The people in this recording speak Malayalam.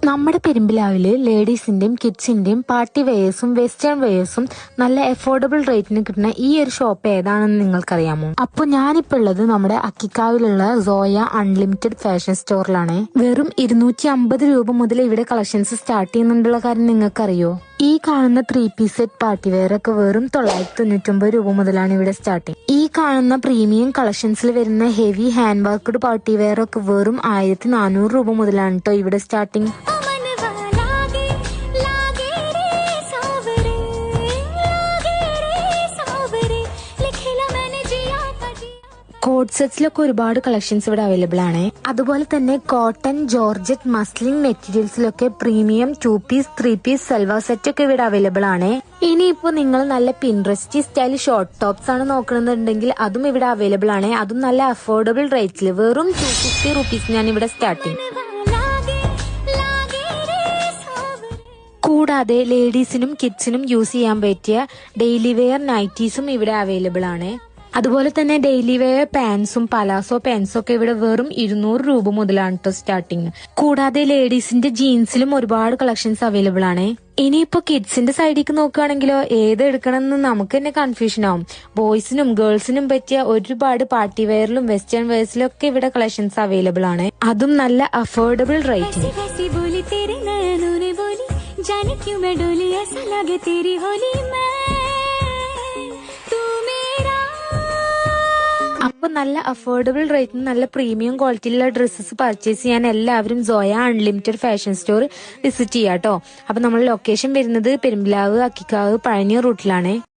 നമ്മുടെ പെരുമ്പിലാവില് ലേഡീസിന്റെയും കിഡ്സിന്റെയും പാർട്ടി വെയേഴ്സും വെസ്റ്റേൺ വെയേഴ്സും നല്ല അഫോർഡബിൾ റേറ്റിന് കിട്ടുന്ന ഈ ഒരു ഷോപ്പ് ഏതാണെന്ന് നിങ്ങൾക്കറിയാമോ? അപ്പോൾ ഞാനിപ്പോൾ ഉള്ളത് നമ്മുടെ അക്കിക്കാവിലുള്ള സോയ അൺലിമിറ്റഡ് ഫാഷൻ സ്റ്റോറിലാണ്. വെറും 250 രൂപ മുതൽ ഇവിടെ കളക്ഷൻസ് സ്റ്റാർട്ട് ചെയ്യുന്നുണ്ടുള്ള കാര്യം നിങ്ങൾക്കറിയോ? ഈ കാണുന്ന 3 പീസ് സെറ്റ് പാർട്ടി വെയർ ഒക്കെ വെറും 999 രൂപ മുതലാണ് ഇവിടെ സ്റ്റാർട്ടിങ്. ഈ കാണുന്ന പ്രീമിയം കളക്ഷൻസിൽ വരുന്ന heavy hand worked party wear ഒക്കെ വെറും 1400 രൂപ മുതലാണ് കേട്ടോ ഇവിടെ സ്റ്റാർട്ടിങ്. കോഡ് സെറ്റ്സിലൊക്കെ ഒരുപാട് കളക്ഷൻസ് ഇവിടെ അവൈലബിൾ ആണ്. അതുപോലെ തന്നെ കോട്ടൺ, ജോർജറ്റ്, മസ്ലിൻ മെറ്റീരിയൽസിലൊക്കെ premium 2 piece 3 piece salwar set ഒക്കെ ഇവിടെ അവൈലബിൾ ആണ്. ഇനിയിപ്പോ നിങ്ങൾ നല്ല പിൻട്രസ്റ്റി സ്റ്റൈൽ ഷോർട്ട് ടോപ്സ് ആണ് നോക്കണമെന്നുണ്ടെങ്കിൽ അതും ഇവിടെ അവൈലബിൾ ആണ്. അതും നല്ല അഫോർഡബിൾ റേറ്റിൽ വെറും 250 റുപ്പീസിനാണ് ഇവിടെ സ്റ്റാർട്ടിങ്. കൂടാതെ ലേഡീസിനും കിഡ്സിനും യൂസ് ചെയ്യാൻ പറ്റിയ ഡെയിലി വെയർ നൈറ്റീസും ഇവിടെ അവൈലബിൾ ആണ്. അതുപോലെ തന്നെ ഡെയിലി വെയർ പാൻസും പലാസോ പാൻസും ഒക്കെ ഇവിടെ വെറും 200 രൂപ മുതലാണ് കേട്ടോ സ്റ്റാർട്ടിങ്. കൂടാതെ ലേഡീസിന്റെ ജീൻസിലും ഒരുപാട് കളക്ഷൻസ് അവൈലബിൾ ആണ്. ഇനിയിപ്പോ കിഡ്സിന്റെ സൈഡിലേക്ക് നോക്കുകയാണെങ്കിലോ ഏത് എടുക്കണമെന്ന് നമുക്ക് തന്നെ കൺഫ്യൂഷൻ ആവും. ബോയ്സിനും ഗേൾസിനും പറ്റിയ ഒരുപാട് പാർട്ടി വെയറിലും വെസ്റ്റേൺ വെയർസിലും ഒക്കെ ഇവിടെ കളക്ഷൻസ് അവൈലബിൾ ആണ്. അതും നല്ല അഫോർഡബിൾ റേറ്റിന്. അപ്പൊ നല്ല അഫോർഡബിൾ റേറ്റിന് നല്ല പ്രീമിയം ക്വാളിറ്റിയിലുള്ള ഡ്രസ്സസ് പർച്ചേസ് ചെയ്യാൻ എല്ലാവരും Zoya unlimited fashion store visit ചെയ്യാട്ടോ. അപ്പൊ നമ്മുടെ ലൊക്കേഷൻ വരുന്നത് പെരുമ്പിലാവ്, അക്കിക്കാവ്, പഴനി റൂട്ടിലാണ്.